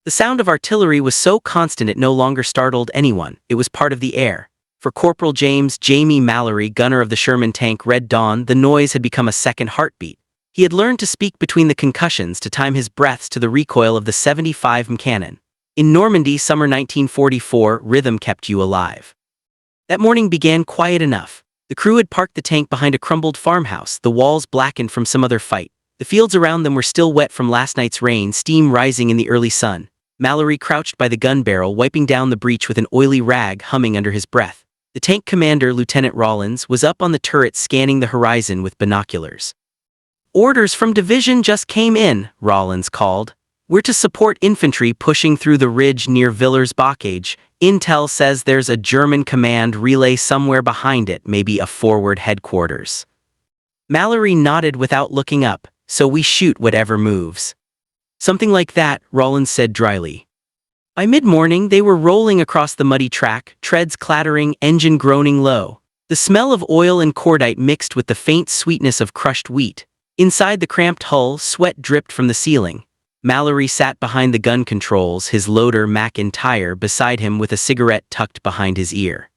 The sound of artillery was so constant it no longer startled anyone. It was part of the air. For Corporal James Jamie Mallory, gunner of the Sherman tank Red Dawn, the noise had become a second heartbeat. He had learned to speak between the concussions to time his breaths to the recoil of the 75 cannon. In Normandy, summer 1944, rhythm kept you alive. That morning began quiet enough. The crew had parked the tank behind a crumbled farmhouse, the walls blackened from some other fight. The fields around them were still wet from last night's rain, steam rising in the early sun. Mallory crouched by the gun barrel, wiping down the breach with an oily rag, humming under his breath. The tank commander, Lieutenant Rollins, was up on the turret scanning the horizon with binoculars. "Orders from division just came in," Rollins called. "We're to support infantry pushing through the ridge near Villers-Bocage. Intel says there's a German command relay somewhere behind it, maybe a forward headquarters." Mallory nodded without looking up. "So we shoot whatever moves." "Something like that," Rollins said dryly. By mid-morning, they were rolling across the muddy track, treads clattering, engine groaning low. The smell of oil and cordite mixed with the faint sweetness of crushed wheat. Inside the cramped hull, sweat dripped from the ceiling. Mallory sat behind the gun controls, his loader McIntyre beside him with a cigarette tucked behind his ear.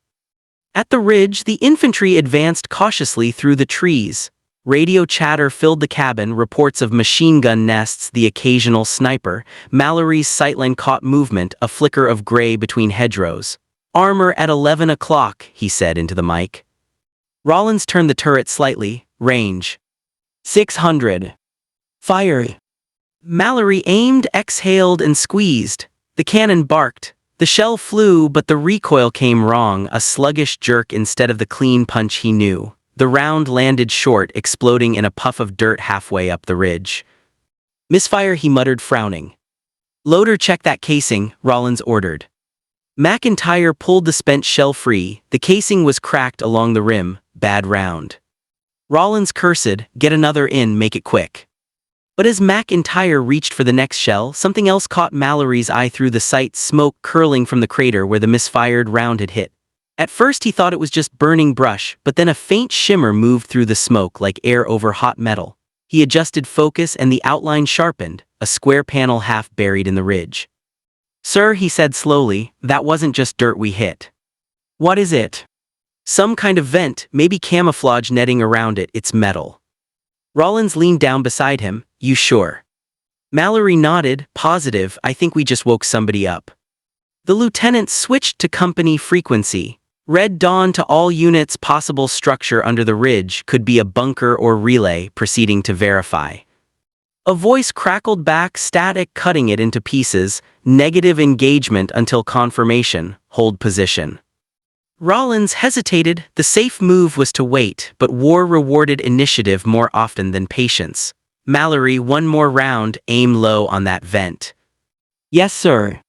At the ridge, the infantry advanced cautiously through the trees. Radio chatter filled the cabin, reports of machine gun nests, the occasional sniper. Mallory's sightline caught movement, a flicker of gray between hedgerows. "Armor at 11 o'clock, he said into the mic. Rollins turned the turret slightly. "Range 600. Fire." Mallory aimed, exhaled, and squeezed. The cannon barked. The shell flew, but the recoil came wrong, a sluggish jerk instead of the clean punch he knew. The round landed short, exploding in a puff of dirt halfway up the ridge. "Misfire," he muttered, frowning. "Loader, check that casing," Rollins ordered. McIntyre pulled the spent shell free. The casing was cracked along the rim, bad round. Rollins cursed, "Get another in, make it quick." But as McIntyre reached for the next shell, something else caught Mallory's eye through the sight, smoke curling from the crater where the misfired round had hit. At first he thought it was just burning brush, but then a faint shimmer moved through the smoke like air over hot metal. He adjusted focus and the outline sharpened, a square panel half buried in the ridge. "Sir," he said slowly, "that wasn't just dirt we hit." "What is it?" "Some kind of vent, maybe camouflage netting around it, it's metal." Rollins leaned down beside him. "You sure?" Mallory nodded, positive. "I think we just woke somebody up." The lieutenant switched to company frequency. "Red Dawn to all units, possible structure under the ridge, could be a bunker or relay, proceeding to verify." A voice crackled back, static, cutting it into pieces. "Negative engagement until confirmation, hold position." Rollins hesitated. The safe move was to wait, but war rewarded initiative more often than patience. "Mallory, one more round, aim low on that vent." "Yes, sir."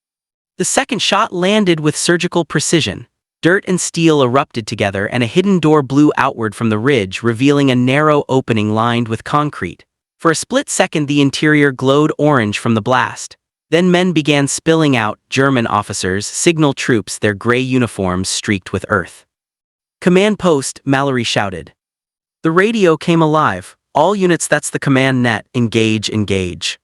The second shot landed with surgical precision. Dirt and steel erupted together and a hidden door blew outward from the ridge, revealing a narrow opening lined with concrete. For a split second the interior glowed orange from the blast. Then men began spilling out, German officers, signal troops, their gray uniforms streaked with earth. "Command post," Mallory shouted. The radio came alive. "All units, that's the command net, engage, engage."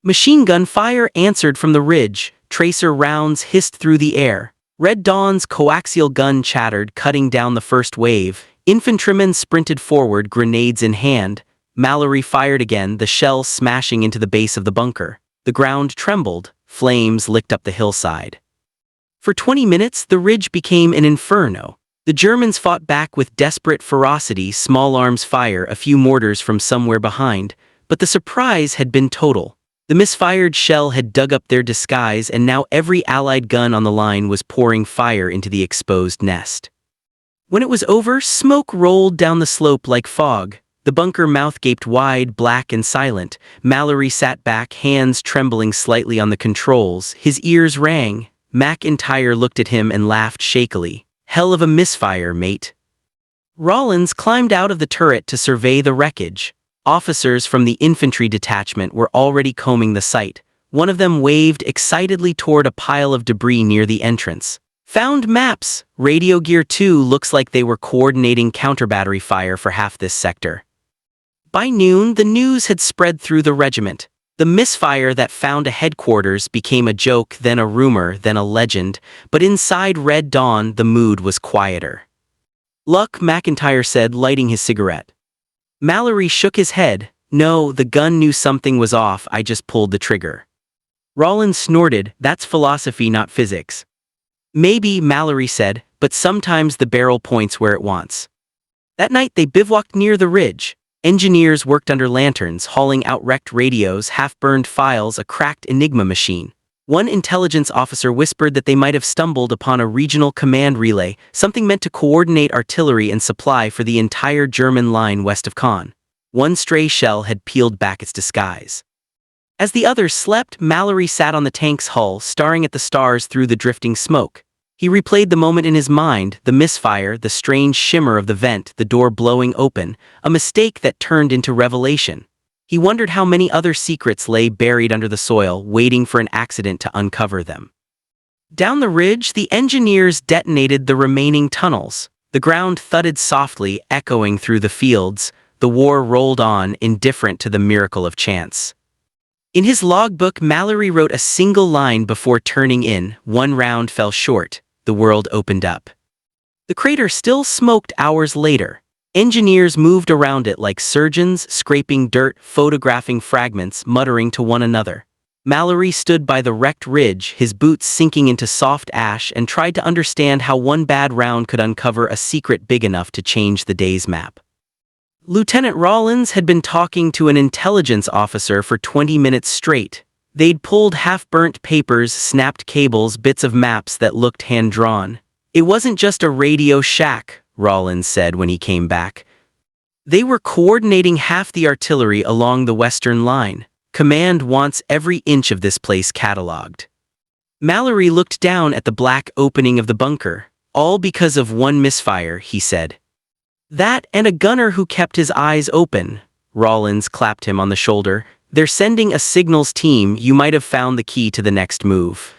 Machine gun fire answered from the ridge. Tracer rounds hissed through the air. Red Dawn's coaxial gun chattered, cutting down the first wave. Infantrymen sprinted forward, grenades in hand. Mallory fired again, the shell smashing into the base of the bunker. The ground trembled, flames licked up the hillside. For 20 minutes, the ridge became an inferno. The Germans fought back with desperate ferocity, small arms fire, a few mortars from somewhere behind, but the surprise had been total. The misfired shell had dug up their disguise, and now every Allied gun on the line was pouring fire into the exposed nest. When it was over, smoke rolled down the slope like fog. The bunker mouth gaped wide, black and silent. Mallory sat back, hands trembling slightly on the controls. His ears rang. McIntyre looked at him and laughed shakily. "Hell of a misfire, mate." Rollins climbed out of the turret to survey the wreckage. Officers from the infantry detachment were already combing the site. One of them waved excitedly toward a pile of debris near the entrance. "Found maps. Radio gear too. Looks like they were coordinating counter-battery fire for half this sector." By noon, the news had spread through the regiment. The misfire that found a headquarters became a joke, then a rumor, then a legend, but inside Red Dawn the mood was quieter. "Luck," McIntyre said, lighting his cigarette. Mallory shook his head. "No, the gun knew something was off, I just pulled the trigger." Rollins snorted. "That's philosophy, not physics." "Maybe," Mallory said, "but sometimes the barrel points where it wants." That night they bivouacked near the ridge. Engineers worked under lanterns, hauling out wrecked radios, half-burned files, a cracked Enigma machine. One intelligence officer whispered that they might have stumbled upon a regional command relay, something meant to coordinate artillery and supply for the entire German line west of Caen. One stray shell had peeled back its disguise. As the others slept, Mallory sat on the tank's hull, staring at the stars through the drifting smoke. He replayed the moment in his mind, the misfire, the strange shimmer of the vent, the door blowing open, a mistake that turned into revelation. He wondered how many other secrets lay buried under the soil, waiting for an accident to uncover them. Down the ridge, the engineers detonated the remaining tunnels. The ground thudded softly, echoing through the fields. The war rolled on, indifferent to the miracle of chance. In his logbook, Mallory wrote a single line before turning in. One round fell short. The world opened up. The crater still smoked hours later. Engineers moved around it like surgeons, scraping dirt, photographing fragments, muttering to one another. Mallory stood by the wrecked ridge, his boots sinking into soft ash, and tried to understand how one bad round could uncover a secret big enough to change the day's map. Lieutenant Rollins had been talking to an intelligence officer for 20 minutes straight. They'd pulled half-burnt papers, snapped cables, bits of maps that looked hand-drawn. "It wasn't just a radio shack," Rollins said when he came back. "They were coordinating half the artillery along the western line. Command wants every inch of this place cataloged." Mallory looked down at the black opening of the bunker. "All because of one misfire," he said. "That and a gunner who kept his eyes open." Rollins clapped him on the shoulder. "They're sending a signals team. You might have found the key to the next move."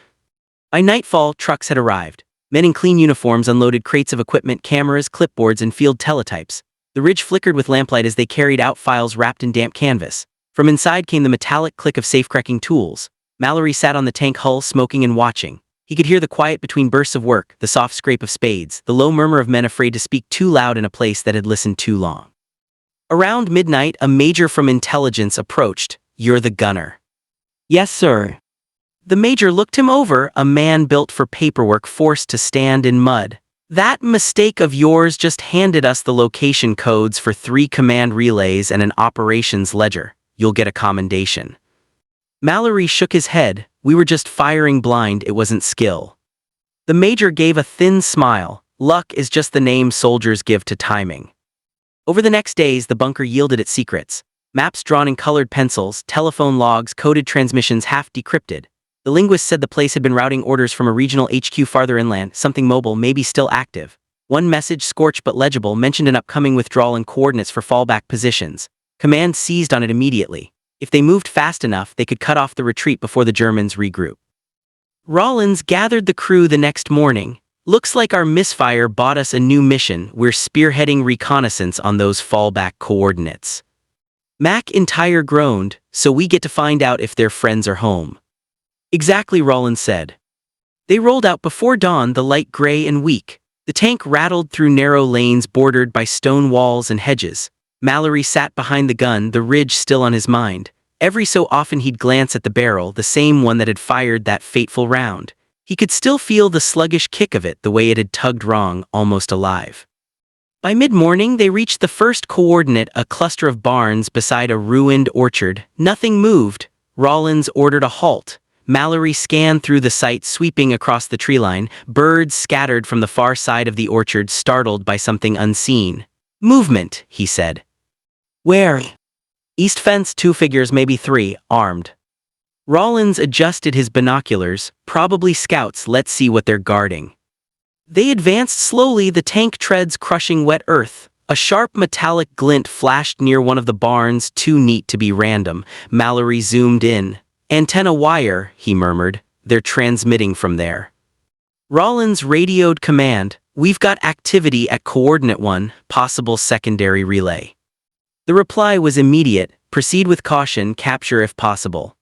By nightfall, trucks had arrived. Men in clean uniforms unloaded crates of equipment, cameras, clipboards, and field teletypes. The ridge flickered with lamplight as they carried out files wrapped in damp canvas. From inside came the metallic click of safe-cracking tools. Mallory sat on the tank hull, smoking and watching. He could hear the quiet between bursts of work, the soft scrape of spades, the low murmur of men afraid to speak too loud in a place that had listened too long. Around midnight, a major from intelligence approached. "You're the gunner." "Yes, sir." The major looked him over, a man built for paperwork, forced to stand in mud. "That mistake of yours just handed us the location codes for 3 command relays and an operations ledger. You'll get a commendation." Mallory shook his head. "We were just firing blind, it wasn't skill." The major gave a thin smile. "Luck is just the name soldiers give to timing." Over the next days, the bunker yielded its secrets. Maps drawn in colored pencils, telephone logs, coded transmissions half decrypted. The linguist said the place had been routing orders from a regional HQ farther inland, something mobile, maybe still active. One message, scorched but legible, mentioned an upcoming withdrawal and coordinates for fallback positions. Command seized on it immediately. If they moved fast enough, they could cut off the retreat before the Germans regroup. Rollins gathered the crew the next morning. "Looks like our misfire bought us a new mission. We're spearheading reconnaissance on those fallback coordinates." McIntyre groaned. "So we get to find out if their friends are home." "Exactly," Rollins said. They rolled out before dawn, the light gray and weak. The tank rattled through narrow lanes bordered by stone walls and hedges. Mallory sat behind the gun, the ridge still on his mind. Every so often he'd glance at the barrel, the same one that had fired that fateful round. He could still feel the sluggish kick of it, the way it had tugged wrong, almost alive. By mid-morning, they reached the first coordinate, a cluster of barns beside a ruined orchard. Nothing moved. Rollins ordered a halt. Mallory scanned through the site, sweeping across the tree line. Birds scattered from the far side of the orchard, startled by something unseen. "Movement," he said. "Where?" "East fence, 2 figures, maybe 3, armed." Rollins adjusted his binoculars. "Probably scouts, let's see what they're guarding." They advanced slowly, the tank treads crushing wet earth. A sharp metallic glint flashed near one of the barns, too neat to be random. Mallory zoomed in. "Antenna wire," he murmured. "They're transmitting from there." Rollins radioed command. "We've got activity at coordinate 1, possible secondary relay." The reply was immediate. Proceed with caution, capture if possible.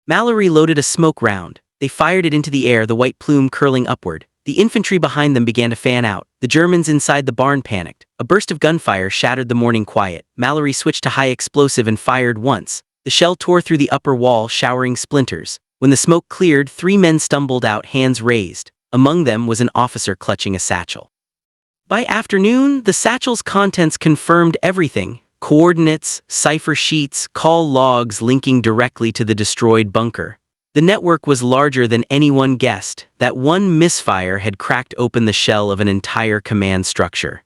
Mallory loaded a smoke round. They fired it into the air, the white plume curling upward. The infantry behind them began to fan out. The Germans inside the barn panicked. A burst of gunfire shattered the morning quiet. Mallory switched to high explosive and fired once. The shell tore through the upper wall, showering splinters. When the smoke cleared, 3 men stumbled out, hands raised. Among them was an officer clutching a satchel. By afternoon, the satchel's contents confirmed everything. Coordinates, cipher sheets, call logs linking directly to the destroyed bunker. The network was larger than anyone guessed. That one misfire had cracked open the shell of an entire command structure.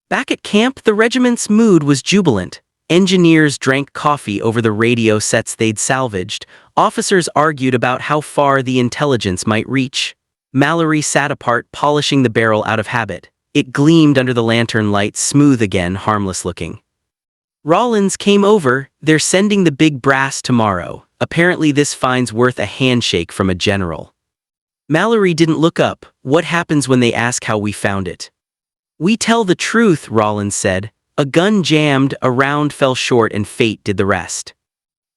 Back at camp, the regiment's mood was jubilant. Engineers drank coffee over the radio sets they'd salvaged. Officers argued about how far the intelligence might reach. Mallory sat apart, polishing the barrel out of habit. It gleamed under the lantern light, smooth again, harmless looking. Rollins came over. They're sending the big brass tomorrow. Apparently this fine's worth a handshake from a general. Mallory didn't look up. What happens when they ask how we found it? We tell the truth, Rollins said. A gun jammed, a round fell short, and fate did the rest.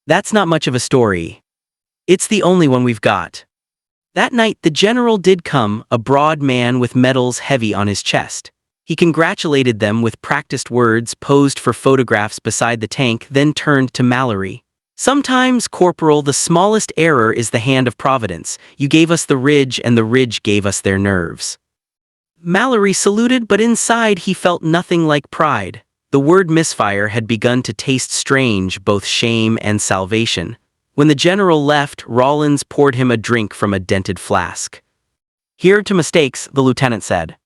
That's not much of a story. It's the only one we've got. That night the general did come, a broad man with medals heavy on his chest. He congratulated them with practiced words, posed for photographs beside the tank, then turned to Mallory. Sometimes, Corporal, the smallest error is the hand of Providence. You gave us the ridge, and the ridge gave us their nerves. Mallory saluted, but inside he felt nothing like pride. The word misfire had begun to taste strange, both shame and salvation. When the general left, Rollins poured him a drink from a dented flask. Here to mistakes, the lieutenant said.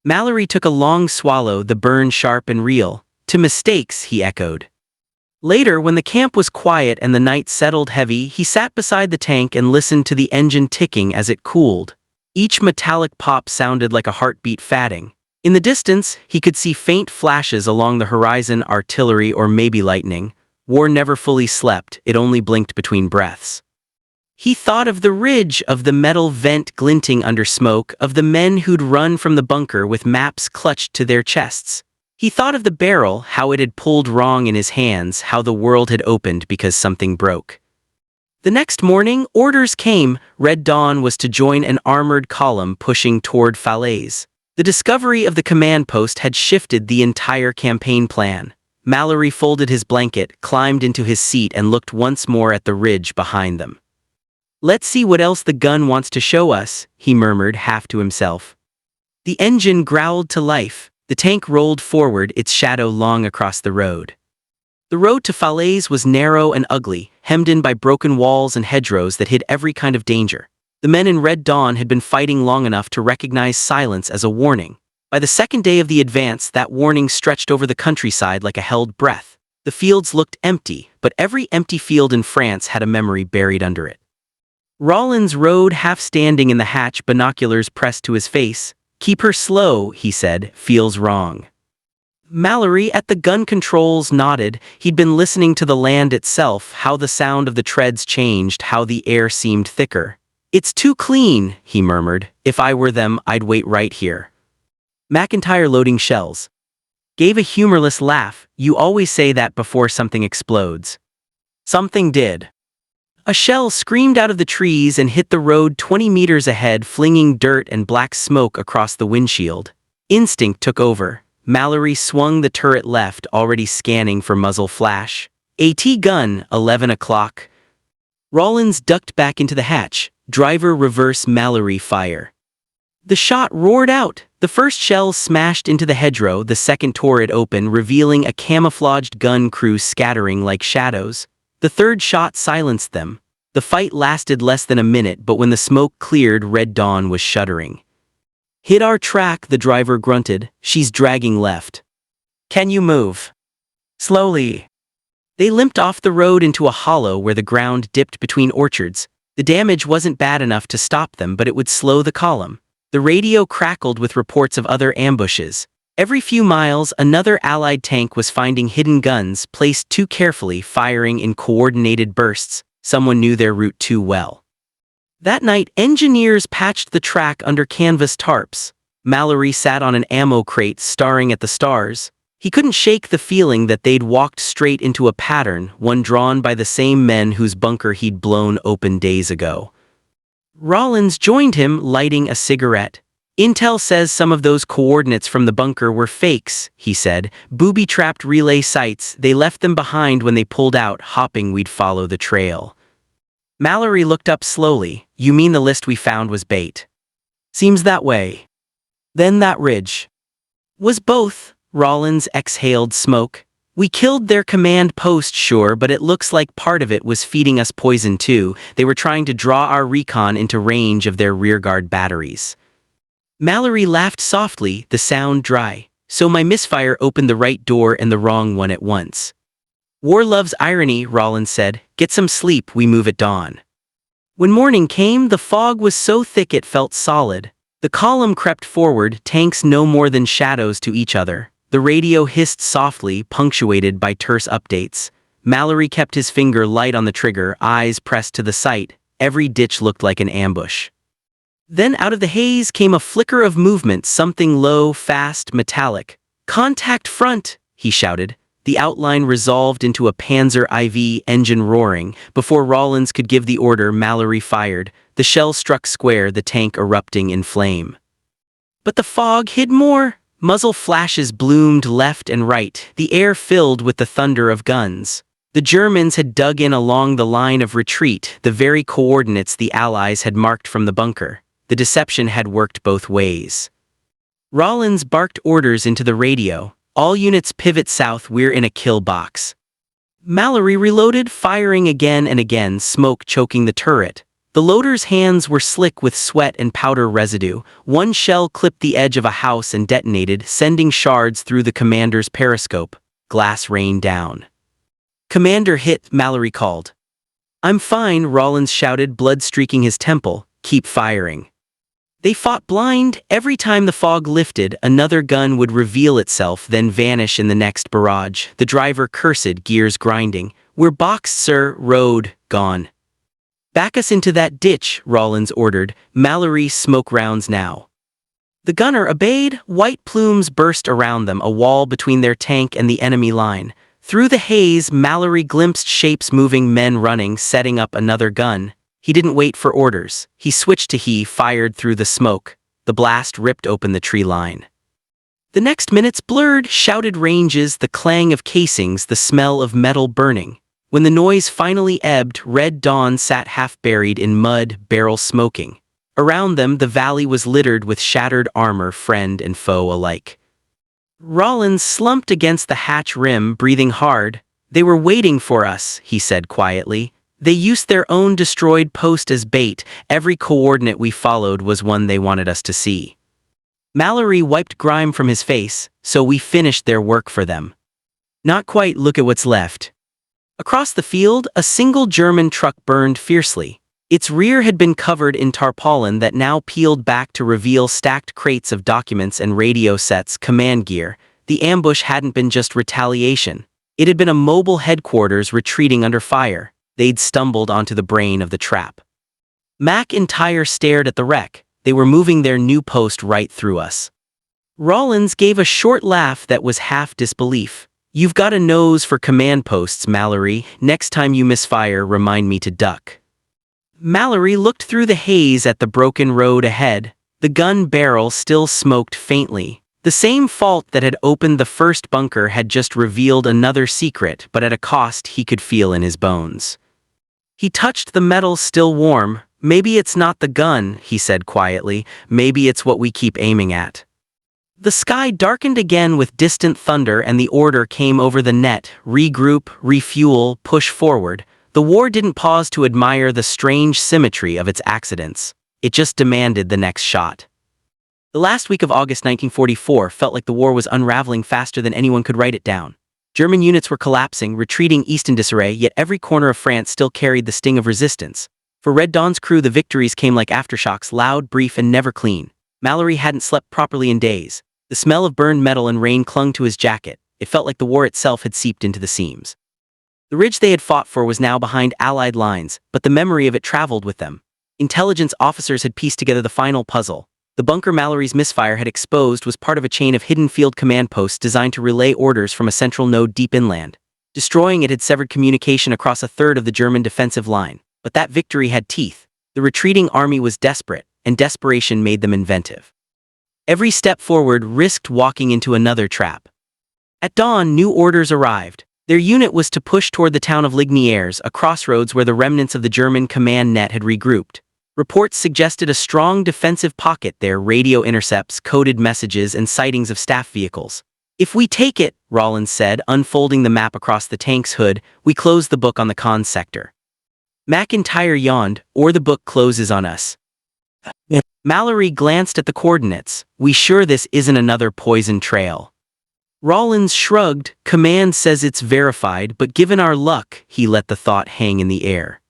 Mallory took a long swallow, the burn sharp and real. To mistakes, he echoed. Later, when the camp was quiet and the night settled heavy, he sat beside the tank and listened to the engine ticking as it cooled. Each metallic pop sounded like a heartbeat fatting. In the distance, he could see faint flashes along the horizon, artillery or maybe lightning. War never fully slept, it only blinked between breaths. He thought of the ridge, of the metal vent glinting under smoke, of the men who'd run from the bunker with maps clutched to their chests. He thought of the barrel, how it had pulled wrong in his hands, how the world had opened because something broke. The next morning, orders came. Red Dawn was to join an armored column pushing toward Falaise. The discovery of the command post had shifted the entire campaign plan. Mallory folded his blanket, climbed into his seat, and looked once more at the ridge behind them. Let's see what else the gun wants to show us, he murmured half to himself. The engine growled to life. The tank rolled forward, its shadow long across the road. The road to Falaise was narrow and ugly, hemmed in by broken walls and hedgerows that hid every kind of danger. The men in Red Dawn had been fighting long enough to recognize silence as a warning. By the second day of the advance, that warning stretched over the countryside like a held breath. The fields looked empty, but every empty field in France had a memory buried under it. Rollins rode half standing in the hatch, binoculars pressed to his face. Keep her slow, he said, feels wrong. Mallory at the gun controls nodded. He'd been listening to the land itself, how the sound of the treads changed, how the air seemed thicker. It's too clean, he murmured. If I were them, I'd wait right here. McIntyre loading shells. Gave a humorless laugh. You always say that before something explodes. Something did. A shell screamed out of the trees and hit the road 20 meters ahead, flinging dirt and black smoke across the windshield. Instinct took over. Mallory swung the turret left, already scanning for muzzle flash. AT gun, 11 o'clock. Rollins ducked back into the hatch. Driver reverse Mallory fire. The shot roared out. The first shell smashed into the hedgerow, the second tore it open, revealing a camouflaged gun crew scattering like shadows. The third shot silenced them. The fight lasted less than a minute, but when the smoke cleared, Red Dawn was shuddering. Hit our track, the driver grunted. She's dragging left. Can you move? Slowly. They limped off the road into a hollow where the ground dipped between orchards. The damage wasn't bad enough to stop them, but it would slow the column. The radio crackled with reports of other ambushes. Every few miles, another Allied tank was finding hidden guns, placed too carefully, firing in coordinated bursts. Someone knew their route too well. That night, engineers patched the track under canvas tarps. Mallory sat on an ammo crate, staring at the stars. He couldn't shake the feeling that they'd walked straight into a pattern, one drawn by the same men whose bunker he'd blown open days ago. Rollins joined him, lighting a cigarette. "Intel says some of those coordinates from the bunker were fakes," he said. "Booby-trapped relay sites, they left them behind when they pulled out, hoping we'd follow the trail." Mallory looked up slowly. "You mean the list we found was bait?" "Seems that way." "Then that ridge." "Was both." Rollins exhaled smoke. "We killed their command post, sure, but it looks like part of it was feeding us poison too. They were trying to draw our recon into range of their rearguard batteries." Mallory laughed softly, the sound dry. "So my misfire opened the right door and the wrong one at once." "War loves irony," Rollins said. "Get some sleep, we move at dawn." When morning came, the fog was so thick it felt solid. The column crept forward, tanks no more than shadows to each other. The radio hissed softly, punctuated by terse updates. Mallory kept his finger light on the trigger, eyes pressed to the sight. Every ditch looked like an ambush. Then out of the haze came a flicker of movement, something low, fast, metallic. "Contact front!" he shouted. The outline resolved into a Panzer IV engine roaring. Before Rollins could give the order, Mallory fired. The shell struck square, the tank erupting in flame. But the fog hid more. Muzzle flashes bloomed left and right, the air filled with the thunder of guns. The Germans had dug in along the line of retreat, the very coordinates the Allies had marked from the bunker. The deception had worked both ways. Rollins barked orders into the radio. "All units pivot south, we're in a kill box." Mallory reloaded, firing again and again, smoke choking the turret. The loader's hands were slick with sweat and powder residue. One shell clipped the edge of a house and detonated, sending shards through the commander's periscope. Glass rained down. "Commander hit," Mallory called. "I'm fine," Rollins shouted, blood streaking his temple. "Keep firing." They fought blind. Every time the fog lifted, another gun would reveal itself, then vanish in the next barrage. The driver cursed, gears grinding. "We're boxed, sir." "Road, gone." "Back us into that ditch," Rollins ordered. "Mallory, smoke rounds now." The gunner obeyed. White plumes burst around them, a wall between their tank and the enemy line. Through the haze, Mallory glimpsed shapes moving, men running, setting up another gun. He didn't wait for orders. He switched to fired through the smoke. The blast ripped open the tree line. The next minutes blurred, shouted ranges, the clang of casings, the smell of metal burning. When the noise finally ebbed, Red Dawn sat half buried in mud, barrel smoking. Around them, the valley was littered with shattered armor, friend and foe alike. Rollins slumped against the hatch rim, breathing hard. "They were waiting for us," he said quietly. "They used their own destroyed post as bait. Every coordinate we followed was one they wanted us to see." Mallory wiped grime from his face. "So we finished their work for them." "Not quite, look at what's left." Across the field, a single German truck burned fiercely. Its rear had been covered in tarpaulin that now peeled back to reveal stacked crates of documents and radio sets, command gear. The ambush hadn't been just retaliation. It had been a mobile headquarters retreating under fire. They'd stumbled onto the brain of the trap. Mac and Tyre stared at the wreck. They were moving their new post right through us. Rollins gave a short laugh that was half disbelief. "You've got a nose for command posts, Mallory. Next time you misfire, remind me to duck." Mallory looked through the haze at the broken road ahead. The gun barrel still smoked faintly. The same fault that had opened the first bunker had just revealed another secret, but at a cost he could feel in his bones. He touched the metal, still warm. "Maybe it's not the gun," he said quietly. "Maybe it's what we keep aiming at." The sky darkened again with distant thunder, and the order came over the net: regroup, refuel, push forward. The war didn't pause to admire the strange symmetry of its accidents. It just demanded the next shot. The last week of August 1944 felt like the war was unraveling faster than anyone could write it down. German units were collapsing, retreating east in disarray, yet every corner of France still carried the sting of resistance. For Red Dawn's crew, the victories came like aftershocks, loud, brief, and never clean. Mallory hadn't slept properly in days. The smell of burned metal and rain clung to his jacket. It felt like the war itself had seeped into the seams. The ridge they had fought for was now behind Allied lines, but the memory of it traveled with them. Intelligence officers had pieced together the final puzzle. The bunker Mallory's Misfire had exposed was part of a chain of hidden field command posts designed to relay orders from a central node deep inland. Destroying it had severed communication across a third of the German defensive line. But that victory had teeth. The retreating army was desperate, and desperation made them inventive. Every step forward risked walking into another trap. At dawn, new orders arrived. Their unit was to push toward the town of Lignières, a crossroads where the remnants of the German command net had regrouped. Reports suggested a strong defensive pocket there, radio intercepts, coded messages, and sightings of staff vehicles. "If we take it," Rollins said, unfolding the map across the tank's hood, "we close the book on the Khan's sector." McIntyre yawned, "Or the book closes on us." Mallory glanced at the coordinates. "We sure this isn't another poison trail?" Rollins shrugged. "Command says it's verified, but given our luck," he let the thought hang in the air.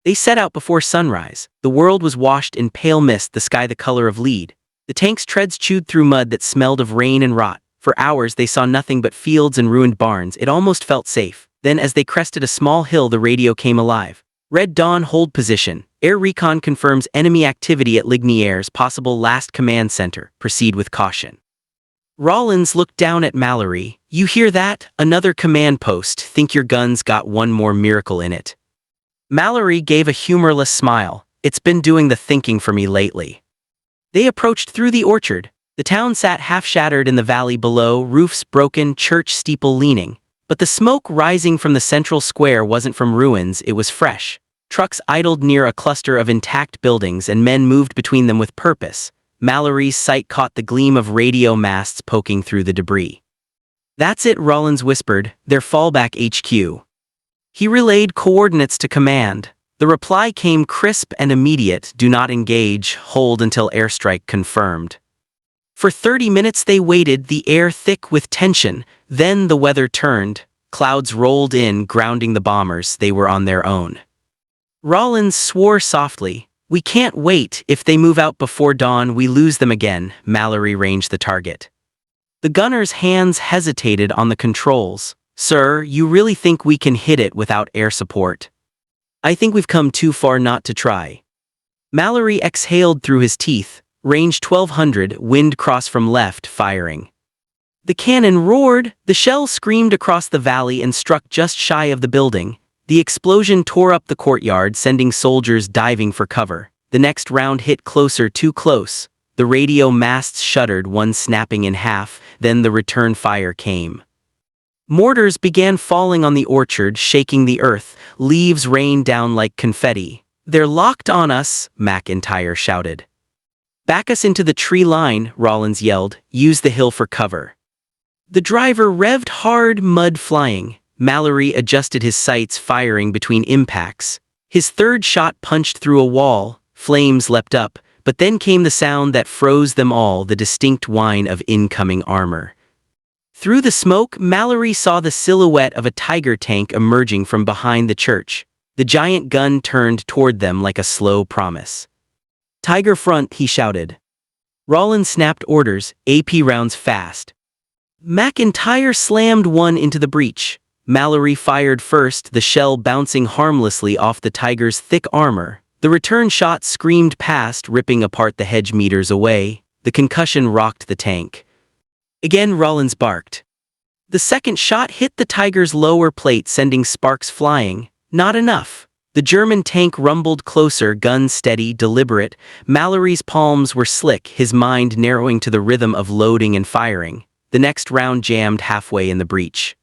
They set out before sunrise. The world was washed in pale mist, the sky the color of lead. The tank's treads chewed through mud that smelled of rain and rot. For hours they saw nothing but fields and ruined barns. It almost felt safe. Then as they crested a small hill, the radio came alive. "Red Dawn, hold position. Air recon confirms enemy activity at Lignières, possible last command center. Proceed with caution." Rollins looked down at Mallory. "You hear that? Another command post. Think your gun's got one more miracle in it." Mallory gave a humorless smile. "It's been doing the thinking for me lately." They approached through the orchard. The town sat half-shattered in the valley below, roofs broken, church steeple leaning. But the smoke rising from the central square wasn't from ruins, it was fresh. Trucks idled near a cluster of intact buildings and men moved between them with purpose. Mallory's sight caught the gleam of radio masts poking through the debris. "That's it," Rollins whispered, "their fallback HQ." He relayed coordinates to command. The reply came crisp and immediate: "Do not engage, hold until airstrike confirmed." For 30 minutes they waited, the air thick with tension. Then the weather turned. Clouds rolled in, grounding the bombers. They were on their own. Rollins swore softly. "We can't wait. If they move out before dawn, we lose them again." Mallory ranged the target. The gunner's hands hesitated on the controls. "Sir, you really think we can hit it without air support?" "I think we've come too far not to try." Mallory exhaled through his teeth. Range 1200, wind cross from left, firing. The cannon roared. The shell screamed across the valley and struck just shy of the building. The explosion tore up the courtyard, sending soldiers diving for cover. The next round hit closer, too close. The radio masts shuddered, one snapping in half. Then the return fire came. Mortars began falling on the orchard, shaking the earth. Leaves rained down like confetti. "They're locked on us," McIntyre shouted. "Back us into the tree line," Rollins yelled. "Use the hill for cover." The driver revved hard, mud flying. Mallory adjusted his sights, firing between impacts. His third shot punched through a wall. Flames leapt up, but then came the sound that froze them all, the distinct whine of incoming armor. Through the smoke, Mallory saw the silhouette of a Tiger tank emerging from behind the church. The giant gun turned toward them like a slow promise. "Tiger front," he shouted. Rollins snapped orders, "AP rounds fast." McIntyre slammed one into the breach. Mallory fired first, the shell bouncing harmlessly off the Tiger's thick armor. The return shot screamed past, ripping apart the hedge meters away. The concussion rocked the tank. Again Rollins barked. The second shot hit the Tiger's lower plate, sending sparks flying. Not enough. The German tank rumbled closer, gun steady, deliberate. Mallory's palms were slick, his mind narrowing to the rhythm of loading and firing. The next round jammed halfway in the breach.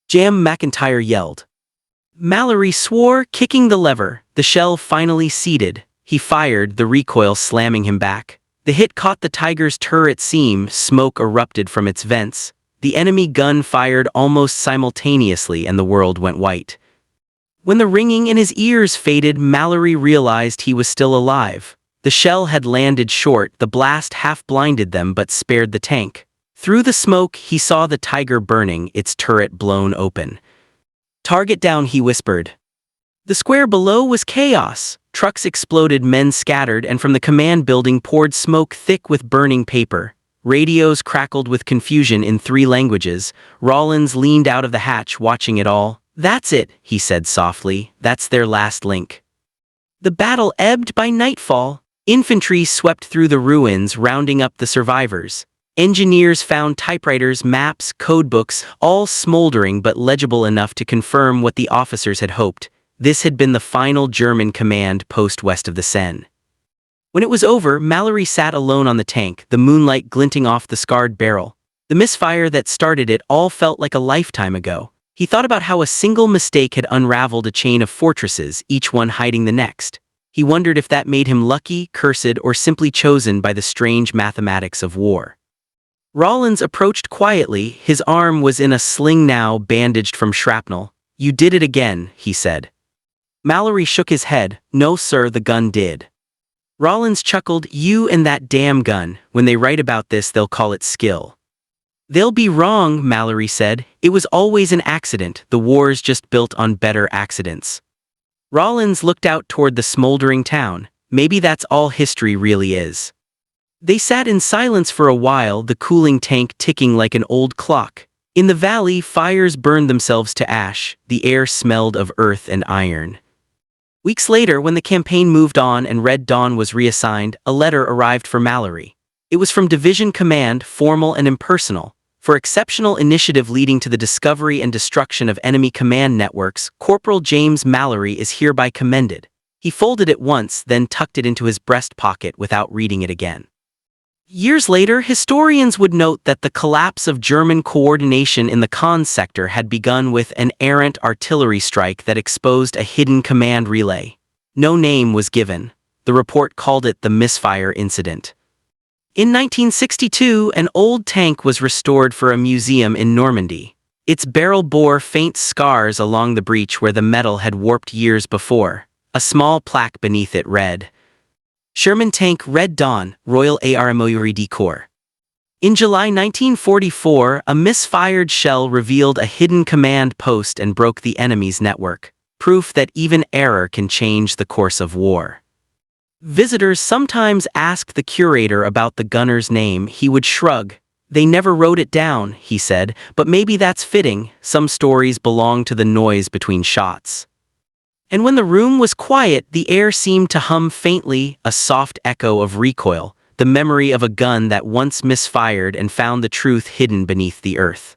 "Jam!" McIntyre yelled. Mallory swore, kicking the lever. The shell finally seated. He fired, the recoil slamming him back. The hit caught the Tiger's turret seam, smoke erupted from its vents. The enemy gun fired almost simultaneously and the world went white. When the ringing in his ears faded, Mallory realized he was still alive. The shell had landed short, the blast half blinded them but spared the tank. Through the smoke, he saw the Tiger burning, its turret blown open. "Target down," he whispered. The square below was chaos. Trucks exploded, men scattered, and from the command building poured smoke thick with burning paper. Radios crackled with confusion in 3 languages. Rollins leaned out of the hatch, watching it all. "That's it," he said softly. "That's their last link." The battle ebbed by nightfall. Infantry swept through the ruins, rounding up the survivors. Engineers found typewriters, maps, codebooks, all smoldering but legible enough to confirm what the officers had hoped. This had been the final German command post west of the Seine. When it was over, Mallory sat alone on the tank, the moonlight glinting off the scarred barrel. The misfire that started it all felt like a lifetime ago. He thought about how a single mistake had unraveled a chain of fortresses, each one hiding the next. He wondered if that made him lucky, cursed, or simply chosen by the strange mathematics of war. Rollins approached quietly. His arm was in a sling now, bandaged from shrapnel. "You did it again," he said. Mallory shook his head. "No, sir, the gun did." Rollins chuckled. "You and that damn gun. When they write about this, they'll call it skill." "They'll be wrong," Mallory said. "It was always an accident. The war's just built on better accidents." Rollins looked out toward the smoldering town. Maybe that's all history really is. They sat in silence for a while, the cooling tank ticking like an old clock. In the valley, fires burned themselves to ash. The air smelled of earth and iron. Weeks later, when the campaign moved on and Red Dawn was reassigned, a letter arrived for Mallory. It was from Division Command, formal and impersonal. For exceptional initiative leading to the discovery and destruction of enemy command networks, Corporal James Mallory is hereby commended. He folded it once, then tucked it into his breast pocket without reading it again. Years later, historians would note that the collapse of German coordination in the Cannes sector had begun with an errant artillery strike that exposed a hidden command relay. No name was given. The report called it the Misfire incident. In 1962, an old tank was restored for a museum in Normandy. Its barrel bore faint scars along the breach where the metal had warped years before. A small plaque beneath it read, "Sherman Tank Red Dawn, Royal Artillerie Corps." In July 1944, a misfired shell revealed a hidden command post and broke the enemy's network. Proof that even error can change the course of war. Visitors sometimes asked the curator about the gunner's name. He would shrug. "They never wrote it down," he said, "but maybe that's fitting. Some stories belong to the noise between shots." And when the room was quiet, the air seemed to hum faintly, a soft echo of recoil, the memory of a gun that once misfired and found the truth hidden beneath the earth.